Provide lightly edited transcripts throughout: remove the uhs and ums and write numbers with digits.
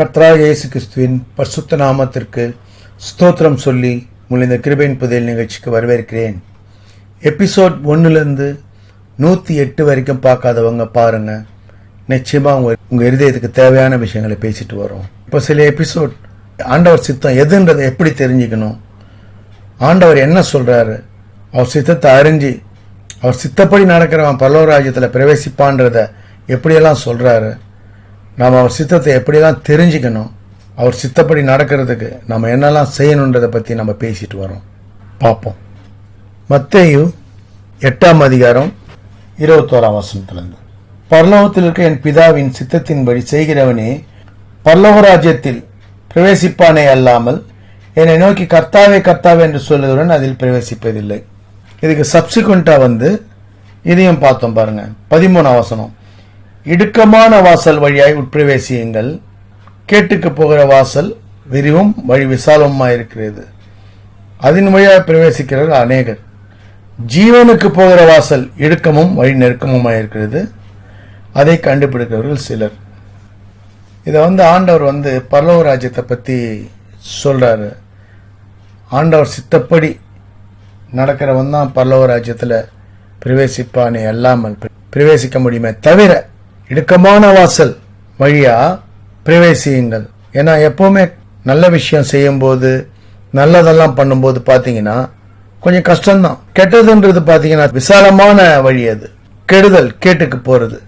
கர்த்தராகிய இயேசு கிறிஸ்துவின் பரிசுத்த நாமத்திற்கு ஸ்தோத்திரம் சொல்லி உங்களை இந்த கிருபையின் புதையல் நிகழ்ச்சிக்கு வரவேற்கிறேன். எபிசோட் 1லேருந்து 108 வரைக்கும் பார்க்காதவங்க பாருங்க. நிச்சயமா உங்க இருதயத்துக்கு தேவையான விஷயங்களை பேசிட்டு வரோம். இப்போ சில எபிசோட் ஆண்டவர் சித்தம் எதுன்றதை எப்படி தெரிஞ்சுக்கணும், ஆண்டவர் என்ன சொல்றாரு, அவர் சித்தத்தை அறிஞ்சு அவர் சித்தப்படி நடக்கிறவன் பரலோக ராஜ்யத்தில் பிரவேசிப்பான்றத எப்படியெல்லாம் சொல்றாரு, நாம் அவர் சித்தத்தை எப்படியெல்லாம் தெரிஞ்சுக்கணும், அவர் சித்தப்படி நடக்கிறதுக்கு நம்ம என்னெல்லாம் செய்யணுன்றதை பற்றி நம்ம பேசிட்டு வரோம். பார்ப்போம். மத்தேயு 8ஆம் அதிகாரம் 21ஆம் வசனத்திலிருந்து, பரலோகத்தில் இருக்க என் பிதாவின் சித்தத்தின்படி செய்கிறவனே பரலோக ராஜ்யத்தில் பிரவேசிப்பானே அல்லாமல் என்னை நோக்கி கர்த்தாவே கர்த்தாவே என்று சொல்லுகிறவன் அதில் பிரவேசிப்பதில்லை. இதுக்கு சப்சிக்வெண்டா இதையும் பார்த்தோம் பாருங்க. 13ஆம் வசனம், இடுக்கமான வாசல் வழியாய் உட்பிரவேசியுங்கள், கேட்டுக்கு போகிற வாசல் விரிவும் வழி விசாலமாயிருக்கிறது, அதன் வழியாக பிரவேசிக்கிறவர்கள் அநேகர். ஜீவனுக்கு போகிற வாசல் இடுக்கமும் வழி நெருக்கமுமாயிருக்கிறது, அதை கண்டுபிடிக்கிறவர்கள் சிலர். இதை ஆண்டவர் பரலோக ராஜ்யத்தை பற்றி சொல்றாரு. ஆண்டவர் சித்தப்படி நடக்கிறவன் தான் பரலோக ராஜ்யத்தில் பிரவேசிப்பானே அல்லாமல் பிரவேசிக்க முடியுமே தவிர இடுக்கமான வாசல் வழியா பிரவேசியுங்கள். ஏன்னா எப்பவுமே நல்ல விஷயம் செய்யும் போது நல்லதெல்லாம் பண்ணும்போது பார்த்தீங்கன்னா கொஞ்சம் கஷ்டம்தான். கெட்டதுன்றது பார்த்தீங்கன்னா விசாலமான வழி, அது கெடுதல் கேட்டுக்கு போறது.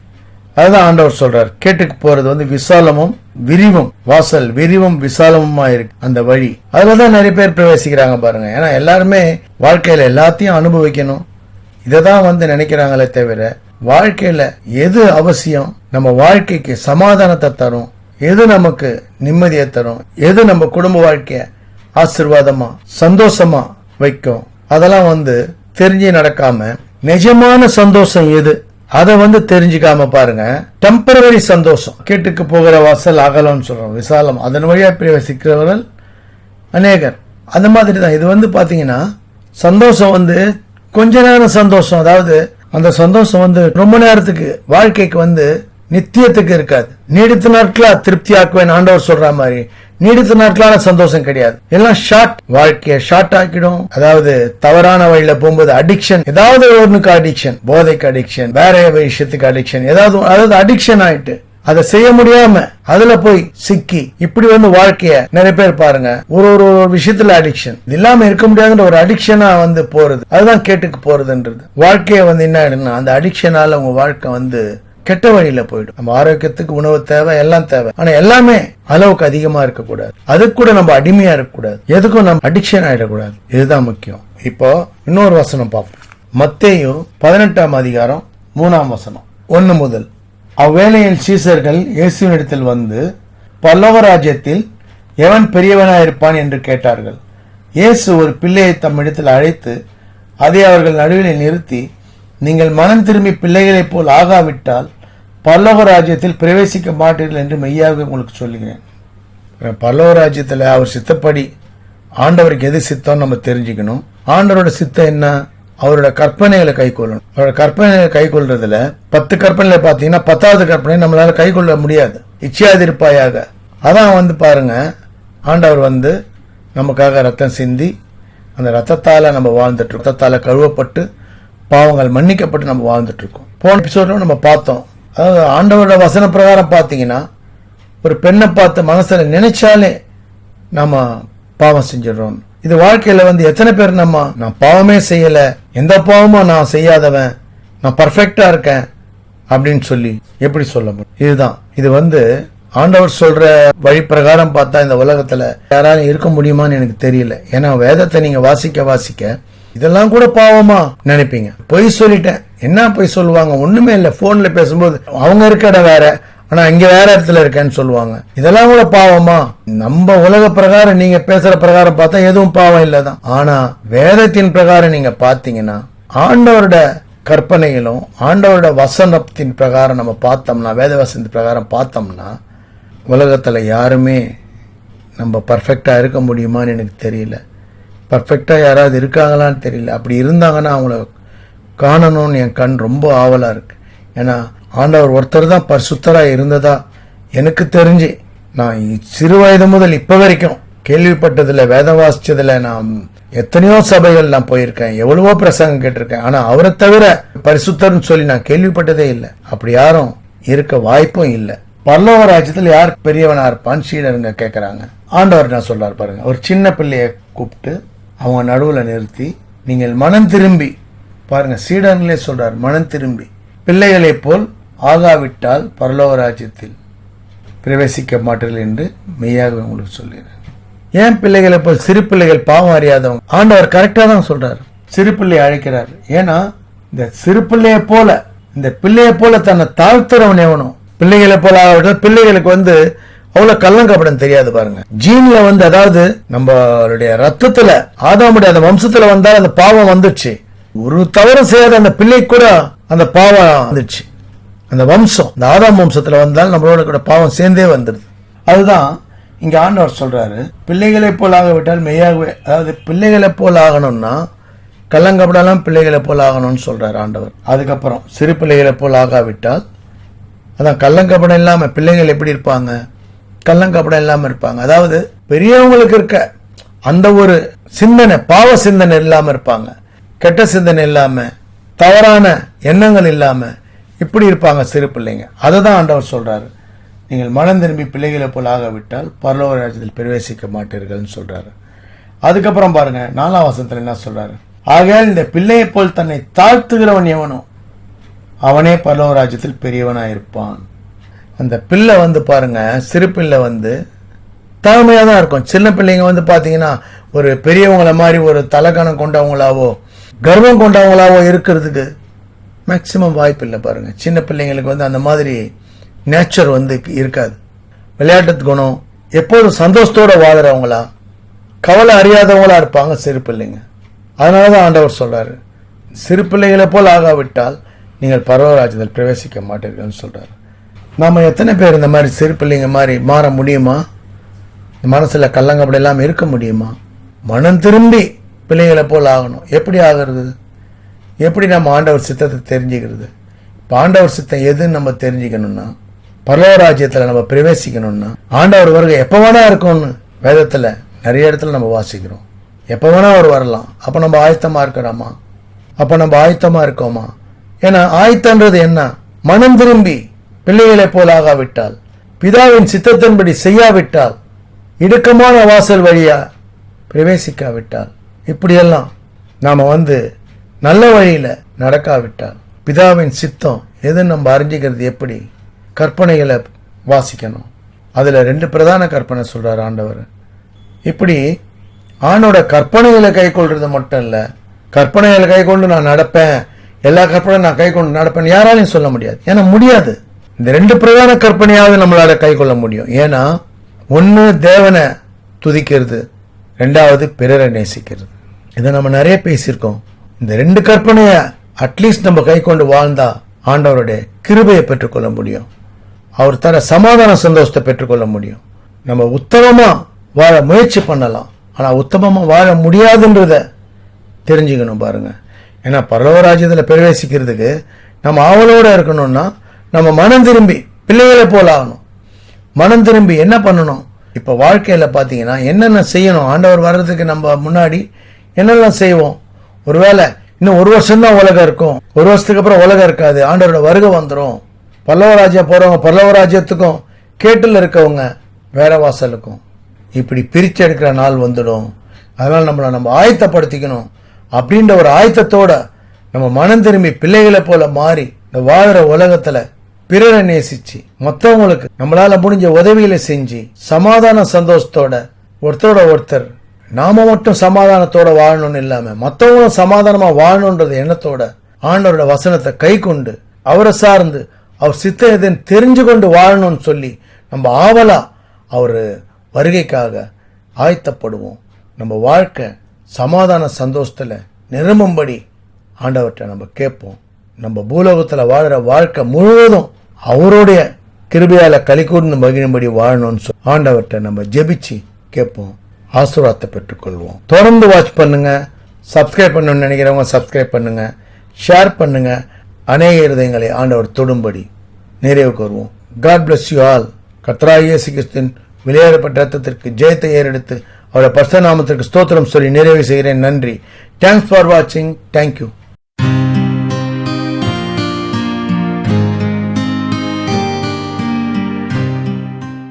அதுதான் ஆண்டவர் சொல்றார், கேட்டுக்கு போறது விசாலமும் விரிவும் வாசல் விரிவும் விசாலமுமா இருக்கு அந்த வழி. அதுலதான் நிறைய பேர் பிரவேசிக்கிறாங்க பாருங்க. ஏன்னா எல்லாருமே வாழ்க்கையில எல்லாத்தையும் அனுபவிக்கணும், இதைதான் நினைக்கிறாங்களே தவிர வாழ்க்கையில எது அவசியம், நம்ம வாழ்க்கைக்கு சமாதானத்தை தரும், எது நமக்கு நிம்மதியை தரும், எது நம்ம குடும்ப வாழ்க்கைய ஆசீர்வாதமா சந்தோஷமா வைக்கும், அதெல்லாம் தெரிஞ்சு நடக்காம நிஜமான சந்தோஷம் எது அதை தெரிஞ்சுக்காம பாருங்க. டெம்பரவரி சந்தோஷம், கேட்டுக்கு போகிற வாசல் அகலம்னு சொல்றோம், விசாலம், அதன் வழியா பிரவேசிக்கிறவர்கள் அநேகர். அந்த மாதிரி தான் இது பாத்தீங்கன்னா சந்தோஷம் கொஞ்ச நேரம் சந்தோஷம், அதாவது அந்த சந்தோஷம் ரொம்ப நேரத்துக்கு வாழ்க்கைக்கு நித்தியத்துக்கு இருக்காது. நீடித்த நாட்களா திருப்தி ஆக்குவேன் ஆண்டவர் சொல்ற மாதிரி நீடித்த நாட்களான சந்தோஷம் கிடையாது. எல்லாம் ஷார்ட், வாழ்க்கைய ஷார்ட் ஆக்கிடும். அதாவது தவறான வழியில போகும்போது அடிக்ஷன், ஏதாவது ஒண்ணுக்கு அடிக்ஷன், போதைக்கு அடிக்ஷன், வேற விஷயத்துக்கு அடிக்ஷன், அதாவது அடிக்ஷன் ஆயிட்டு அதை செய்ய முடியாம அதுல போய் சிக்கி இப்படி வாழ்க்கைய நிறைய பேர் பாருங்க ஒரு ஒரு விஷயத்துல அடிக்ஷன், இது இல்லாம இருக்க முடியாதுன்ற ஒரு அடிக்ஷனா போறது. அதுதான் கேட்டுக்கு போறதுன்றது. வாழ்க்கைய என்ன ஆயிடுனா அந்த அடிக்ஷனால உங்க வாழ்க்கை கெட்ட வழியில போயிடும். நம்ம ஆரோக்கியத்துக்கு உணவு தேவை, எல்லாம் தேவை, ஆனா எல்லாமே அளவுக்கு அதிகமா இருக்கக்கூடாது. அதுக்கு கூட நம்ம அடிமையா இருக்கக்கூடாது, எதுக்கும் நம்ம அடிக்ஷன் ஆயிடக்கூடாது. இதுதான் முக்கியம். இப்போ இன்னொரு வசனம் பார்ப்போம். மத்தேயு 18ஆம் அதிகாரம் 3ஆம் வசனம் 1 முதல், அவ்வேளையில் சீசர்கள் இயேசுவினிடத்தில் பரலோக ராஜ்யத்தில் எவன் பெரியவனாயிருப்பான் என்று கேட்டார்கள். இயேசு ஒரு பிள்ளையை தம்மிடத்தில் அழைத்து அதை அவர்கள் நடுவில் நிறுத்தி, நீங்கள் மனம் திரும்பி பிள்ளைகளைப் போல் ஆகாவிட்டால் பரலோக ராஜ்யத்தில் பிரவேசிக்க மாட்டீர்கள் என்று மெய்யாக உங்களுக்கு சொல்லுகிறேன். பரலோக ராஜ்யத்தில் அவர் சித்தப்படி ஆண்டவருக்கு எது சித்தம் நம்ம தெரிஞ்சுக்கணும். ஆண்டவரோட சித்தம் என்ன, அவரோட கற்பனைகளை கை கொள்ளணும். அவரோட கற்பனைகளை கை கொள்றதுல 10 கற்பனைகளை பார்த்தீங்கன்னா 10வது கற்பனை நம்மளால கை கொள்ள முடியாது. இச்சையாதிருப்பாயாக, அதான் பாருங்க, ஆண்டவர் நமக்காக ரத்தம் சிந்தி அந்த ரத்தத்தால நம்ம வாழ்ந்துட்டு, ரத்தத்தால கழுவப்பட்டு பாவங்கள் மன்னிக்கப்பட்டு நம்ம வாழ்ந்துட்டு இருக்கோம். போன எபிசோட்ல நம்ம பார்த்தோம். அதாவது ஆண்டவரோட வசன பிரகாரம் பார்த்தீங்கன்னா ஒரு பெண்ணை பார்த்து மனசுல நினைச்சாலே நம்ம பாவம் செஞ்சிடறோம். இது வாழ்க்கையில எத்தனை பேர் நான் பாவமே செய்யல, எந்த பாவமும் நான் செய்யாதவன், நான் பர்ஃபெக்டா இருக்கேன் அப்படின்னு சொல்லி எப்படி சொல்ல முடியும்? இதுதான் இது ஆண்டவர் சொல்ற வழி பிரகாரம் பார்த்தா இந்த உலகத்துல யாராலும் இருக்க முடியுமான்னு எனக்கு தெரியல. ஏன்னா வேதத்தை நீங்க வாசிக்க இதெல்லாம் கூட பாவமா நினைப்பீங்க. பொய் சொல்லிட்டேன், என்ன பொய் சொல்லுவாங்க, ஒண்ணுமே இல்ல, போன்ல பேசும்போது அவங்க இருக்க இடம் வேற, ஆனா இங்க வேற இடத்துல இருக்கேன்னு சொல்லுவாங்க. இதெல்லாம் கூட பாவமா? நம்ம உலக பிரகாரம் நீங்க பேசுற பிரகாரம் பார்த்தா எதுவும் பாவம் இல்லதான். ஆனா வேதத்தின் பிரகாரம் நீங்க பாத்தீங்கன்னா ஆண்டவரோட கற்பனைகளும் ஆண்டவரோட வசனத்தின் பிரகாரம் நம்ம பார்த்தோம்னா, வேத வசனத்தின் பிரகாரம் பார்த்தோம்னா உலகத்துல யாருமே நம்ம பர்ஃபெக்டா இருக்க முடியுமான்னு எனக்கு தெரியல. பர்ஃபெக்டா யாராவது இருக்காங்களான்னு தெரியல. அப்படி இருந்தாங்கன்னா அவங்கள காணணும்னு என் கண் ரொம்ப ஆவலா இருக்கு. ஏன்னா ஆண்டவர் ஒருத்தர் தான் பரிசுத்தரா இருந்ததா எனக்கு தெரிஞ்சு நான் சிறு வயது முதல் இப்ப வரைக்கும் கேள்விப்பட்டதுல, வேதம் வாசிச்சதுல, நான் எத்தனையோ சபைகள் நான் போயிருக்கேன், எவ்வளவோ பிரசங்கம் கேட்டிருக்கேன். ஆனா அவரை தவிர பரிசுத்தர்னு சொல்லி நான் கேள்விப்பட்டதே இல்லை. அப்படி யாரும் இருக்க வாய்ப்பும் இல்லை. பரலோக ராஜ்யத்தில் யார் பெரியவனா இருப்பான்னு சீடருங்க கேட்கறாங்க. ஆண்டவர் என்ன சொல்றாரு பாருங்க. ஒரு சின்ன பிள்ளைய கூப்பிட்டு அவங்க நடுவுல நிறுத்தி, நீங்கள் மனம் திரும்பி பாருங்க, சீடர்களே சொல்றார், மனம் திரும்பி பிள்ளைகளை போல் ஆகாவிட்டால் பரலோக ராஜ்யத்தில் பிரவேசிக்க மாட்டீர்கள் என்று மெய்யாக உங்களுக்கு சொல்லுகிறேன். ஏன் பிள்ளைகளை போல்? சிறு பிள்ளைகள் பாவம் அறியாதவங்க. ஆண்டவர் கரெக்டா தான் சொல்றாரு, சிறு பிள்ளையை அழைக்கிறாரு. ஏன்னா இந்த சிறு பிள்ளைய போல, இந்த பிள்ளைய போல தன்னை தாழ்த்துறவன் எவனும் பிள்ளைகளை போல ஆகவிட்டால். பிள்ளைகளுக்கு அவ்வளவு கள்ளங்கப்படம் தெரியாது பாருங்க. ஜீன்ல அதாவது நம்மளுடைய ரத்தத்துல, ஆதாமுடைய அந்த வம்சத்துல வந்தால் அந்த பாவம் வந்துச்சு. ஒரு தவறு செய்யாத அந்த பிள்ளை கூட அந்த பாவம் வந்துச்சு. அந்த வம்சம், இந்த ஆதாம் வம்சத்துல வந்தால் நம்மளோட கூட பாவம் சேர்ந்தே வந்துடுது. அதுதான் இங்க ஆண்டவர் சொல்றாரு, பிள்ளைகளை போல் ஆகவிட்டால் மெய்யாகவே, அதாவது பிள்ளைகளை போல் ஆகணும்னா கள்ளங்கப்படலாம், பிள்ளைகளை போல் ஆகணும்னு சொல்றாரு ஆண்டவர். அதுக்கப்புறம் சிறு பிள்ளைகளை போல் ஆகாவிட்டால், அதான் கள்ளங்கப்படம் இல்லாம பிள்ளைகள் எப்படி இருப்பாங்க? கள்ளங்கப்படம் இல்லாம இருப்பாங்க. அதாவது பெரியவங்களுக்கு இருக்க அந்த ஒரு சிந்தனை, பாவ சிந்தனை இல்லாம இருப்பாங்க, கெட்ட சிந்தனை இல்லாம, தவறான எண்ணங்கள் இல்லாம இப்படி இருப்பாங்க சிறு பிள்ளைங்க. அதை தான் ஆண்டவர் சொல்றாரு, நீங்கள் மனம் திரும்பி பிள்ளைகளை போல் ஆகாவிட்டால் பரலோக ராஜ்யத்தில் பிரவேசிக்க மாட்டீர்கள்னு சொல்றாரு. அதுக்கப்புறம் பாருங்க 4ஆம் வசனத்துல என்ன சொல்றாரு, ஆகையால் இந்த பிள்ளையை போல் தன்னை தாழ்த்துகிறவன் எவனோ அவனே பரலோக ராஜ்யத்தில் பெரியவனா இருப்பான். அந்த பிள்ளை பாருங்க, சிறு பிள்ளை தாழ்மையா தான் இருக்கும். சின்ன பிள்ளைங்க பாத்தீங்கன்னா ஒரு பெரியவங்களை மாதிரி ஒரு தலக்கணம் கொண்டவங்களாவோ கர்வம் கொண்டவங்களாவோ இருக்கிறதுக்கு மேக்சிமம் வாய்ப்பு இல்லை பாருங்க. சின்ன பிள்ளைங்களுக்கு அந்த மாதிரி நேச்சர் இருக்காது. விளையாட்டு குணம், எப்போதும் சந்தோஷத்தோட வாழ்றவங்களா, கவலை அறியாதவங்களா இருப்பாங்க சிறு பிள்ளைங்க. அதனாலதான் ஆண்டவர் சொல்றாரு, சிறு பிள்ளைகளை போல் ஆகாவிட்டால் நீங்கள் பரலோக ராஜ்யத்தில் பிரவேசிக்க மாட்டீர்கள்னு சொல்றாரு. நாம எத்தனை பேர் இந்த மாதிரி சிறு பிள்ளைங்க மாதிரி மாற முடியுமா? மனசுல கள்ளங்கப்படி எல்லாம் இருக்க முடியுமா? மனம் திரும்பி பிள்ளைகளை போல் ஆகணும். எப்படி ஆகிறது? எப்படி நம்ம ஆண்டவர் சித்தத்தை தெரிஞ்சுக்கிறது? இப்போ ஆண்டவர் சித்தம் எதுன்னு நம்ம தெரிஞ்சுக்கணும்னா, பரலோக ராஜ்யத்தில் நம்ம பிரவேசிக்கணும்னா, ஆண்டவர் வருகை எப்போ வேணா இருக்கும்னு வேதத்தில் நிறைய இடத்துல நம்ம வாசிக்கிறோம். எப்போ வேணா அவர் வரலாம். அப்போ நம்ம ஆயத்தமா இருக்கிறோமா? அப்போ நம்ம ஆயத்தமா இருக்கோமா? ஏன்னா ஆயத்தன்றது என்ன? மனம் திரும்பி பிள்ளைகளை போல் ஆகாவிட்டால், பிதாவின் சித்தத்தின்படி செய்யாவிட்டால், இடுக்கமான வாசல் வழியா பிரவேசிக்காவிட்டால், இப்படியெல்லாம் நாம நல்ல வழியில நடக்காவிட்டால், பிதாவின் சித்தம் எதுன்னு நம்ம அறிஞ்சிக்கிறது எப்படி? கற்பனைகளை வாசிக்கணும். அதுல 2 பிரதான கற்பனை சொல்றாரு ஆண்டவர். இப்படி ஆணோட கற்பனைகளை கை கொள்றது மட்டும் இல்ல, கற்பனைகளை கை கொண்டு நான் நடப்பேன், எல்லா கற்பனையும் நான் கை கொண்டு நடப்பேன் யாராலையும் சொல்ல முடியாது. ஏன்னா முடியாது. இந்த 2 பிரதான கற்பனையாவது நம்மளால கை கொள்ள முடியும். ஏன்னா ஒன்னு தேவனை துதிக்கிறது, 2வது பிறரை நேசிக்கிறது. இதை நம்ம நிறைய பேசியிருக்கோம். இந்த 2 கற்பனைய அட்லீஸ்ட் நம்ம கை கொண்டு வாழ்ந்தா ஆண்டவருடைய கிருபையை பெற்றுக்கொள்ள முடியும். அவர் தர சமாதான சந்தோஷத்தை பெற்றுக்கொள்ள முடியும். நம்ம உத்தமமா வாழ முயற்சி பண்ணலாம். ஆனா உத்தமமா வாழ முடியாதுன்றத தெரிஞ்சுக்கணும் பாருங்க. ஏன்னா பரலோக ராஜ்யத்துல பிரவேசிக்கிறதுக்கு நம்ம ஆவலோட இருக்கணும்னா நம்ம மனம் திரும்பி பிள்ளைகளை போல ஆகணும். மனம் திரும்பி என்ன பண்ணணும்? இப்ப வாழ்க்கையில பாத்தீங்கன்னா என்னென்ன செய்யணும்? ஆண்டவர் வர்றதுக்கு நம்ம முன்னாடி என்னெல்லாம் செய்வோம்? ஒருவேளை இன்னும் 1 வருஷம் தான் உலகம் இருக்கும், 1 வருஷத்துக்கு அப்புறம் உலகம் இருக்காது, ஆண்டவரோட வருகை வந்துடும். பரலோக ராஜ்யம் போறவங்க பரலோக ராஜ்யத்துக்கும், கேட்டுல இருக்கவங்க வேற வாசலுக்கும், இப்படி பிரிச்சு எடுக்கிற நாள் வந்துடும். அதனால நம்ம ஆயத்தப்படுத்திக்கணும். அப்படின்ற ஒரு ஆயத்தத்தோட நம்ம மனம் திரும்பி பிள்ளைகளை போல மாறி இந்த வாழ்ற உலகத்துல பிறரை நேசிச்சு மற்றவங்களுக்கு நம்மளால முடிஞ்ச உதவியில செஞ்சு சமாதான சந்தோஷத்தோட ஒருத்தரோட ஒருத்தர் நாம மட்டும் சமாதானத்தோட வாழணும்னு இல்லாம மற்றவங்களும் சமாதானமா வாழணும்ன்றது எண்ணத்தோட ஆண்டவரோட வசனத்தை கை கொண்டு அவரை சார்ந்து அவர் சித்தம் எதுன்னு தெரிஞ்சு கொண்டு வாழணும்னு சொல்லி நம்ம ஆவலா அவர் வருகைக்காக ஆயத்தப்படுவோம். நம்ம வாழ்க்கை சமாதான சந்தோஷத்துல நிரம்பும்படி ஆண்டவர்கிட்ட நம்ம கேட்போம். நம்ம பூலோகத்துல வாழற வாழ்க்கை முழுவதும் அவருடைய கிருபையால களி கூர்ந்து மகிழும்படி வாழணும்னு சொல்லி ஆண்டவர்கிட்ட நம்ம ஜெபிச்சு கேட்போம். ஆசீர்வாதத்தை பெற்றுக்கொள்வோம். தொடர்ந்து வாட்ச் பண்ணுங்க. சப்ஸ்கிரைப் பண்ணணும்னு நினைக்கிறவங்க சப்ஸ்கிரைப் பண்ணுங்க, ஷேர் பண்ணுங்க. அநேக இருதயங்களை ஆண்டவர் தொடும்படி நிறைவுக்கு வருவோம். God bless you all. கர்த்தராகிய இயேசு கிறிஸ்துவின் வெளியேறப்பட்ட ரத்தத்திற்கு ஜெயத்தை ஏறெடுத்து அவருடைய பரிசுத்த நாமத்திற்கு ஸ்தோத்திரம் சொல்லி நிறைவு செய்கிறேன். நன்றி. தேங்க்ஸ் ஃபார் வாட்சிங். தேங்க்யூ.